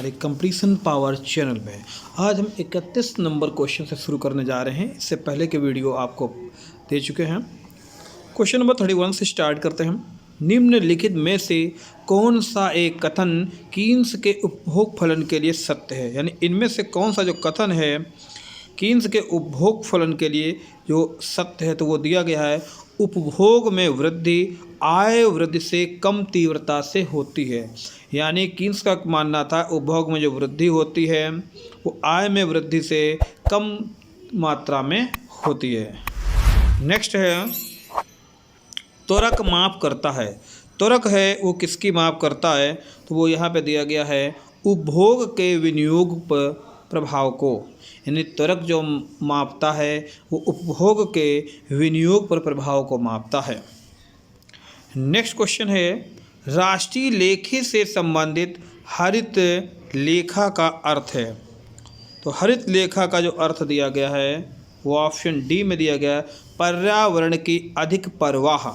हमारे completion power channel में। आज हम 31 नंबर क्वेश्चन से शुरू करने जा रहे हैं। इससे पहले के वीडियो आपको दे चुके हैं। क्वेश्चन नंबर 31 से स्टार्ट करते हैं। निम्नलिखित में से कौन सा एक कथन कीन्स के उपभोग फलन के लिए सत्य है? यानी इनमें से कौन सा जो कथन है कीन्स के उपभोग फलन के लिए जो सत्य है, तो वो दिया गया है उपभोग में वृद्धि आय वृद्धि से कम तीव्रता से होती है। यानी कीन्स का मानना था उपभोग में जो वृद्धि होती है वो आय में वृद्धि से कम मात्रा में होती है। नेक्स्ट है त्वरक माप करता है। त्वरक है वो किसकी माप करता है? तो वो यहाँ पे दिया गया है उपभोग के विनियोग पर प्रभाव को। यानी त्वरक जो मापता है वो उपभोग के विनियोग पर प्रभाव को मापता है। नेक्स्ट क्वेश्चन है राष्ट्रीय लेखे से संबंधित हरित लेखा का अर्थ है। तो हरित लेखा का जो अर्थ दिया गया है वो ऑप्शन डी में दिया गया है पर्यावरण की अधिक परवाह।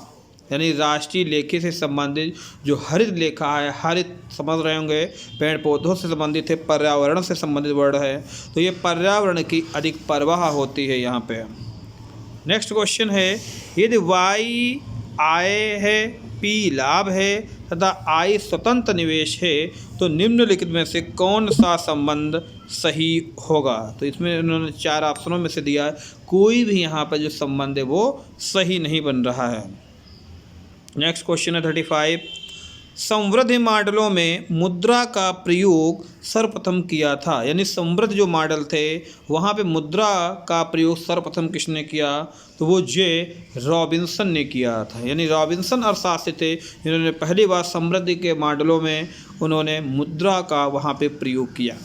यानी राष्ट्रीय लेखे से संबंधित जो हरित लेखा है, हरित समझ रहे होंगे पेड़ पौधों से संबंधित है, पर्यावरण से संबंधित वर्ड है, तो ये पर्यावरण की अधिक परवाह होती है यहाँ पे। नेक्स्ट क्वेश्चन है यदि वाई आय है, पी लाभ है तथा आई स्वतंत्र निवेश है तो निम्नलिखित में से कौन सा संबंध सही होगा? तो इसमें उन्होंने 4 ऑप्शनों में से दिया है, कोई भी यहाँ पर जो संबंध है वो सही नहीं बन रहा है। नेक्स्ट क्वेश्चन है 35 समृद्धि मॉडलों में मुद्रा का प्रयोग सर्वप्रथम किया था। यानी समृद्ध जो मॉडल थे वहाँ पे मुद्रा का प्रयोग सर्वप्रथम किसने किया? तो वो जे रॉबिन्सन ने किया था। यानी रॉबिन्सन अर्थशास्त्री थे जिन्होंने पहली बार समृद्धि के मॉडलों में उन्होंने मुद्रा का वहाँ पे प्रयोग किया।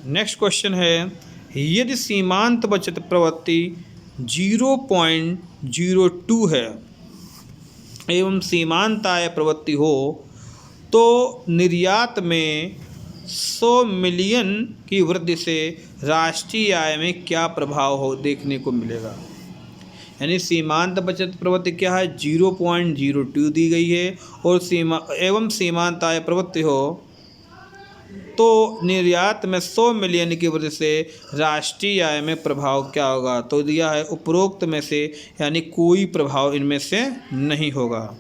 नेक्स्ट क्वेश्चन है यदि सीमांत बचत प्रवृत्ति 0.02 है एवं सीमांत आय प्रवृत्ति हो तो निर्यात में 100 मिलियन की वृद्धि से राष्ट्रीय आय में क्या प्रभाव हो देखने को मिलेगा? यानी सीमांत बचत प्रवृत्ति क्या है 0.02 दी गई है और सीमांत आय प्रवृत्ति हो तो निर्यात में 100 मिलियन की वजह से राष्ट्रीय आय में प्रभाव क्या होगा? तो दिया है उपरोक्त में से यानी कोई प्रभाव इनमें से नहीं होगा।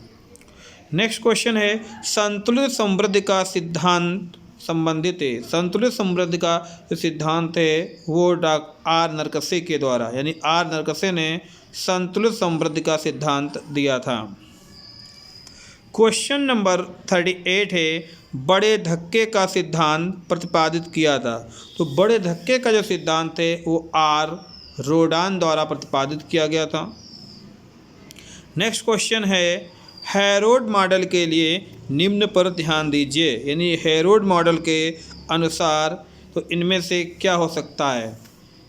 नेक्स्ट क्वेश्चन है संतुलित समृद्धि का सिद्धांत संबंधित है। संतुलित समृद्धि का जो सिद्धांत है वो आर नरकसे के द्वारा, यानी आर नरकसे ने संतुलित समृद्धि का सिद्धांत दिया था। क्वेश्चन नंबर 38 है बड़े धक्के का सिद्धांत प्रतिपादित किया था। तो बड़े धक्के का जो सिद्धांत है वो आर रोडान द्वारा प्रतिपादित किया गया था। नेक्स्ट क्वेश्चन है हेरोड मॉडल के लिए निम्न पर ध्यान दीजिए। यानी हेरोड मॉडल के अनुसार तो इनमें से क्या हो सकता है?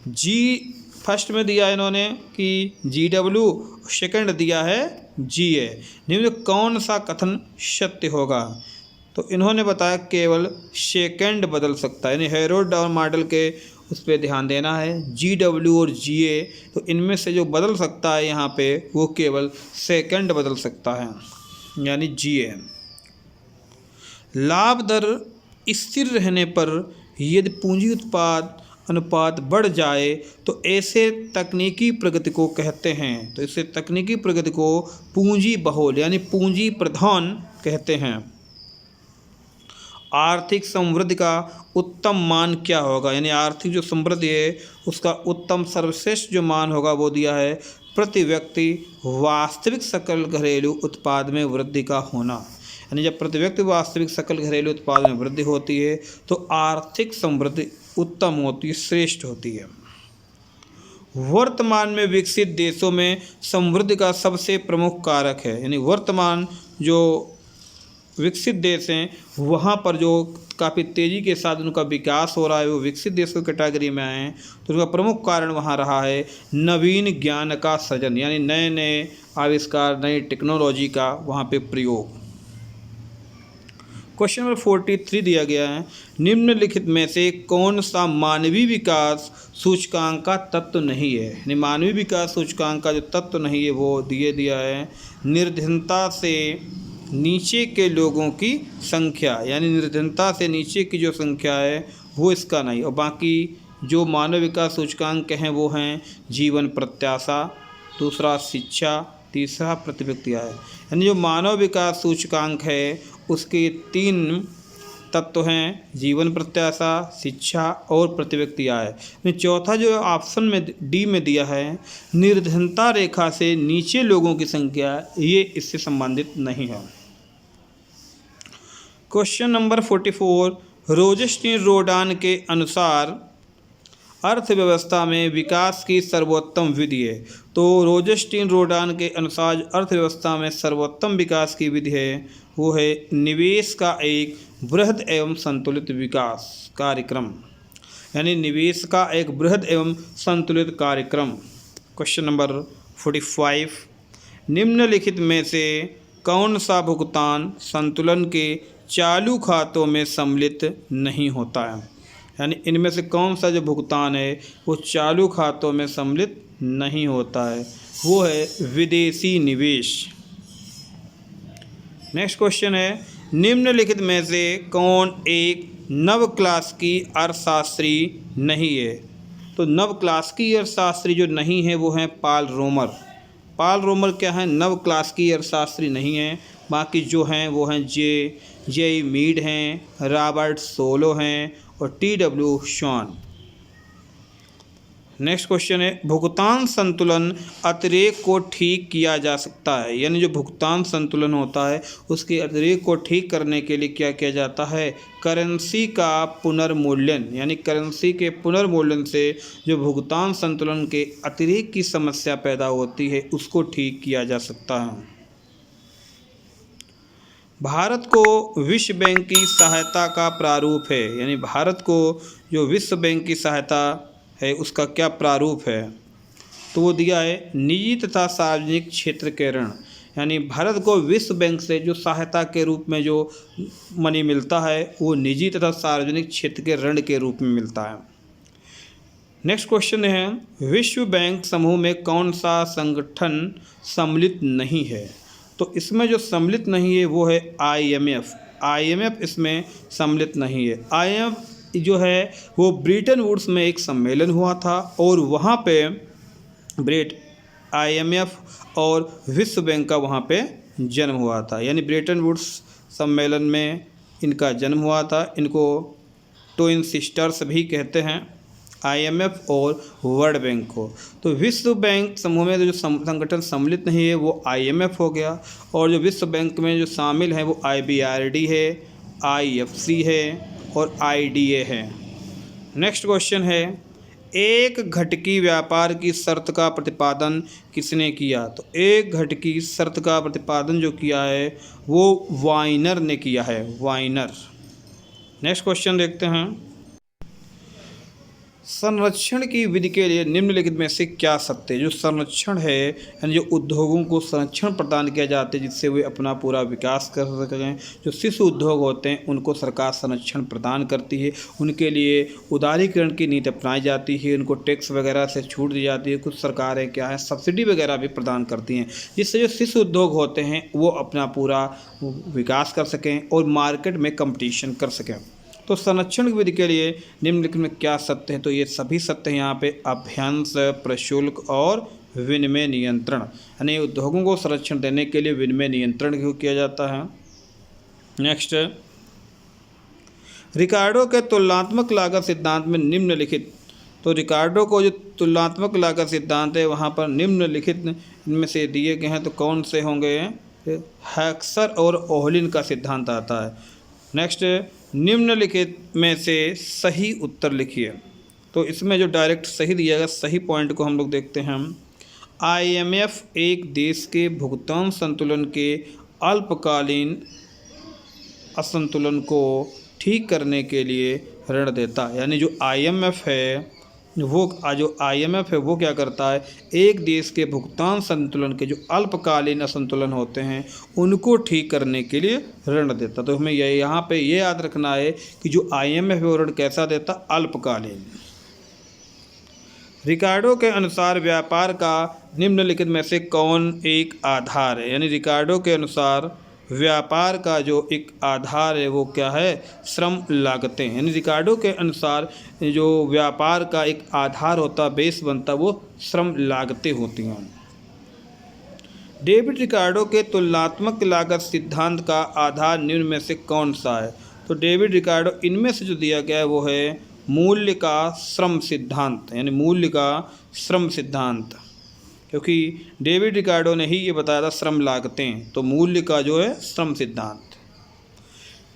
जी फर्स्ट में दिया इन्होंने कि GW, सेकंड दिया है GA। निम्न कौन सा कथन सत्य होगा? तो इन्होंने बताया केवल सेकंड बदल सकता है। यानी हेरोड मॉडल के उस पर ध्यान देना है। GW और GA तो इनमें से जो बदल सकता है यहाँ पे वो केवल सेकंड बदल सकता है, यानी GA। लाभ दर स्थिर रहने पर यदि पूंजी उत्पाद अनुपात बढ़ जाए तो ऐसे तकनीकी प्रगति को कहते हैं। तो इसे तकनीकी प्रगति को पूंजी बहुल यानी पूंजी प्रधान कहते हैं। आर्थिक समृद्धि का उत्तम मान क्या होगा? यानी आर्थिक जो समृद्धि है उसका उत्तम सर्वश्रेष्ठ जो मान होगा वो दिया है प्रति व्यक्ति वास्तविक सकल घरेलू उत्पाद में वृद्धि का होना। यानी जब प्रति व्यक्ति वास्तविक सकल घरेलू उत्पाद में वृद्धि होती है तो आर्थिक समृद्धि उत्तम होती है, श्रेष्ठ होती है। वर्तमान में विकसित देशों में समृद्धि का सबसे प्रमुख कारक है। यानी वर्तमान जो विकसित देश हैं वहाँ पर जो काफ़ी तेज़ी के साथ उनका विकास हो रहा है वो विकसित देशों की कैटेगरी में आए हैं। तो उनका प्रमुख कारण वहाँ रहा है नवीन ज्ञान का सृजन, यानी नए नए आविष्कार, नई टेक्नोलॉजी का वहाँ पे प्रयोग। क्वेश्चन नंबर 43 दिया गया है निम्नलिखित में से कौन सा मानवीय विकास सूचकांक का तत्व नहीं है? यानी मानवीय विकास सूचकांक का जो तत्व नहीं है वो दिया है निर्धनता से नीचे के लोगों की संख्या, यानी निर्धनता से नीचे की जो संख्या है वो इसका नहीं। और बाकी जो मानव विकास सूचकांक हैं वो हैं जीवन प्रत्याशा, दूसरा शिक्षा, तीसरा प्रति व्यक्ति आय। यानी जो मानव विकास सूचकांक है उसके 3 तत्व हैं, जीवन प्रत्याशा, शिक्षा और प्रति व्यक्ति आय। चौथा जो ऑप्शन में डी में दिया है, निर्धनता रेखा से नीचे लोगों की संख्या, ये इससे संबंधित नहीं है। क्वेश्चन नंबर 44, रोजेस्टीन रोडान के अनुसार अर्थव्यवस्था में विकास की सर्वोत्तम विधि है। तो रोजेस्टीन रोडान के अनुसार अर्थव्यवस्था में सर्वोत्तम विकास की विधि है वो है निवेश का एक बृहद एवं संतुलित विकास कार्यक्रम, यानी निवेश का एक बृहद एवं संतुलित कार्यक्रम। क्वेश्चन नंबर 45, निम्नलिखित में से कौन सा भुगतान संतुलन के चालू खातों में सम्मिलित नहीं होता है? यानी इनमें से कौन सा जो भुगतान है वो चालू खातों में सम्मिलित नहीं होता है, वो है विदेशी निवेश। नेक्स्ट क्वेश्चन है, निम्नलिखित में से कौन एक नव क्लास की अर्थशास्त्री नहीं है? तो नव क्लास की अर्थशास्त्री जो नहीं है वो हैं पाल रोमर। पाल रोमर क्या है? नव क्लास की अर्थशास्त्री नहीं है। बाकी जो हैं वो हैं जे मीड हैं, रॉबर्ट सोलो हैं और TW शॉन। नेक्स्ट क्वेश्चन है, भुगतान संतुलन अतिरेक को ठीक किया जा सकता है? यानी जो भुगतान संतुलन होता है उसके अतिरेक को ठीक करने के लिए क्या किया जाता है? करेंसी का पुनर्मूल्यन, यानी करेंसी के पुनर्मूल्यन से जो भुगतान संतुलन के अतिरेक की समस्या पैदा होती है उसको ठीक किया जा सकता है। भारत को विश्व बैंक की सहायता का प्रारूप है, यानी भारत को जो विश्व बैंक की सहायता है उसका क्या प्रारूप है? तो वो दिया है निजी तथा सार्वजनिक क्षेत्र के ऋण। यानी भारत को विश्व बैंक से जो सहायता के रूप में जो मनी मिलता है वो निजी तथा सार्वजनिक क्षेत्र के ऋण के रूप में मिलता है। नेक्स्ट क्वेश्चन है, विश्व बैंक समूह में कौन सा संगठन सम्मिलित नहीं है? तो इसमें जो सम्मिलित नहीं है वो है IMF इसमें सम्मिलित नहीं है। IMF जो है वो ब्रिटेन वुड्स में एक सम्मेलन हुआ था और वहाँ पे IMF और विश्व बैंक का वहाँ पे जन्म हुआ था, यानी ब्रिटेन वुड्स सम्मेलन में इनका जन्म हुआ था। इनको ट्विन सिस्टर्स भी कहते हैं, IMF और वर्ल्ड बैंक को। तो विश्व बैंक समूह में जो संगठन सम्मिलित नहीं है वो IMF हो गया, और जो विश्व बैंक में जो शामिल है वो IBRD है, IFC है और IDA है। नेक्स्ट क्वेश्चन है, एक घटकी व्यापार की शर्त का प्रतिपादन किसने किया? तो एक घटकी शर्त का प्रतिपादन जो किया है वो वाइनर ने किया है, वाइनर। नेक्स्ट क्वेश्चन देखते हैं, संरक्षण की विधि के लिए निम्नलिखित में से क्या सत्य है? जो संरक्षण है यानी जो उद्योगों को संरक्षण प्रदान किया जाता है जिससे वे अपना पूरा विकास कर सकें। जो शिशु उद्योग होते हैं उनको सरकार संरक्षण प्रदान करती है, उनके लिए उदारीकरण की नीति अपनाई जाती है, उनको टैक्स वगैरह से छूट दी जाती है। कुछ सरकारें क्या है सब्सिडी वगैरह भी प्रदान करती हैं जिससे जो शिशु उद्योग होते हैं वो अपना पूरा विकास कर सकें और मार्केट में कंपटीशन कर सकें। तो संरक्षण की विधि के लिए निम्नलिखित में क्या सत्य है? तो ये सभी सत्य हैं यहाँ पे, अभ्यंश, प्रशुल्क और विनिमय नियंत्रण। यानी उद्योगों को संरक्षण देने के लिए विनिमय नियंत्रण क्यों किया जाता है। नेक्स्ट, रिकार्डो के तुलनात्मक लागत सिद्धांत में निम्नलिखित, तो रिकार्डो को जो तुलनात्मक लागत सिद्धांत है वहाँ पर निम्नलिखित इनमें से दिए गए हैं, तो कौन से होंगे? हैक्सर और ओहलिन का सिद्धांत आता है। नेक्स्ट, निम्नलिखित में से सही उत्तर लिखिए। तो इसमें जो डायरेक्ट सही दिया गया, सही पॉइंट को हम लोग देखते हैं। IMF एक देश के भुगतान संतुलन के अल्पकालीन असंतुलन को ठीक करने के लिए ऋण देता है। यानी जो IMF है वो क्या करता है? एक देश के भुगतान संतुलन के जो अल्पकालीन असंतुलन होते हैं उनको ठीक करने के लिए ऋण देता। तो हमें यहाँ पे ये याद रखना है कि जो IMF है वो ऋण कैसा देता? अल्पकालीन। रिकार्डो के अनुसार व्यापार का निम्नलिखित में से कौन एक आधार है? यानी रिकार्डो के अनुसार व्यापार का जो एक आधार है वो क्या है, श्रम लागतें। यानी रिकार्डो के अनुसार जो व्यापार का एक आधार होता, बेस बनता, वो श्रम लागतें होती हैं। डेविड रिकार्डो के तुलनात्मक लागत सिद्धांत का आधार निम्न में से कौन सा है? तो डेविड रिकार्डो इनमें से जो दिया गया है वो है मूल्य का श्रम सिद्धांत, यानी मूल्य का श्रम सिद्धांत, क्योंकि डेविड रिकार्डो ने ही ये बताया था श्रम लागतें, तो मूल्य का जो है श्रम सिद्धांत।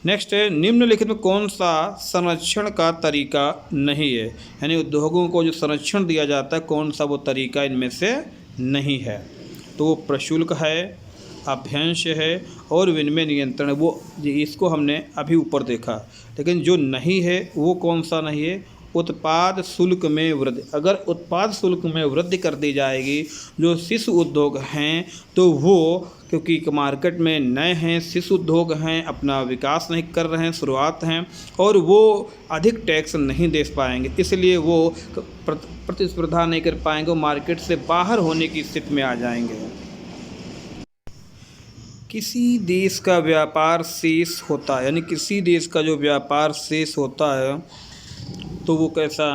नेक्स्ट है, निम्नलिखित में कौन सा संरक्षण का तरीका नहीं है? यानी उद्योगों को जो संरक्षण दिया जाता है, कौन सा वो तरीका इनमें से नहीं है? तो वो प्रशुल्क है, अभ्यंश है और विनिमय नियंत्रण है। वो इसको हमने अभी ऊपर देखा, लेकिन जो नहीं है वो कौन सा नहीं है? उत्पाद शुल्क में वृद्धि। अगर उत्पाद शुल्क में वृद्धि कर दी जाएगी, जो शिशु उद्योग हैं तो वो क्योंकि मार्केट में नए हैं, शिशु उद्योग हैं, अपना विकास नहीं कर रहे हैं, शुरुआत हैं, और वो अधिक टैक्स नहीं दे पाएंगे, इसलिए वो प्रतिस्पर्धा नहीं कर पाएंगे, वो मार्केट से बाहर होने की स्थिति में आ जाएंगे। किसी देश का व्यापार शेष होता है, यानी किसी देश का जो व्यापार शेष होता है तो वो कैसा?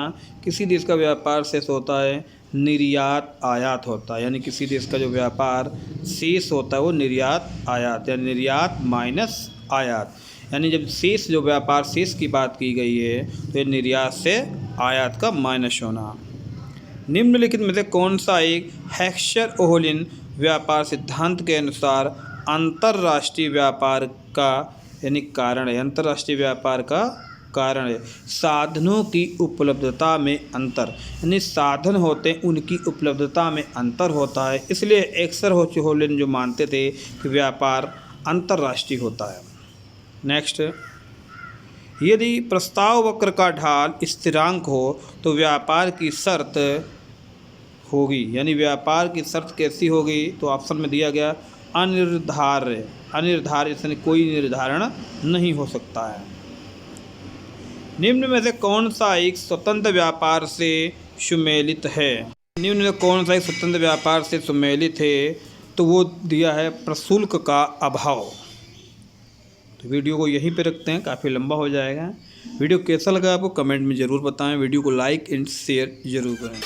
किसी देश का व्यापार शेष होता है, निर्यात आयात होता है। यानी किसी देश का जो व्यापार शेष होता है वो निर्यात आयात, यानी निर्यात माइनस आयात। यानी जब शेष जो व्यापार शेष की बात की गई है तो ये निर्यात से आयात का माइनस होना। निम्नलिखित में से कौन सा एक हेक्सर-ओहलिन व्यापार सिद्धांत के अनुसार अंतर्राष्ट्रीय व्यापार का यानी कारण है? अंतर्राष्ट्रीय व्यापार का कारण है साधनों की उपलब्धता में अंतर, यानी साधन होते हैं उनकी उपलब्धता में अंतर होता है, इसलिए हेक्सर-ओहलिन जो मानते थे कि व्यापार अंतर्राष्ट्रीय होता है। नेक्स्ट, यदि प्रस्ताव वक्र का ढाल स्थिरांक हो तो व्यापार की शर्त होगी, यानी व्यापार की शर्त कैसी होगी? तो ऑप्शन में दिया गया अनिर्धार्य। अनिर्धारित यानी कोई निर्धारण नहीं हो सकता है। निम्न में से कौन सा एक स्वतंत्र व्यापार से सुमेलित है? निम्न में कौन सा एक स्वतंत्र व्यापार से सुमेलित है? तो वो दिया है प्रशुल्क का अभाव। तो वीडियो को यहीं पे रखते हैं, काफ़ी लंबा हो जाएगा। वीडियो कैसा लगा आपको कमेंट में ज़रूर बताएं। वीडियो को लाइक एंड शेयर ज़रूर करें।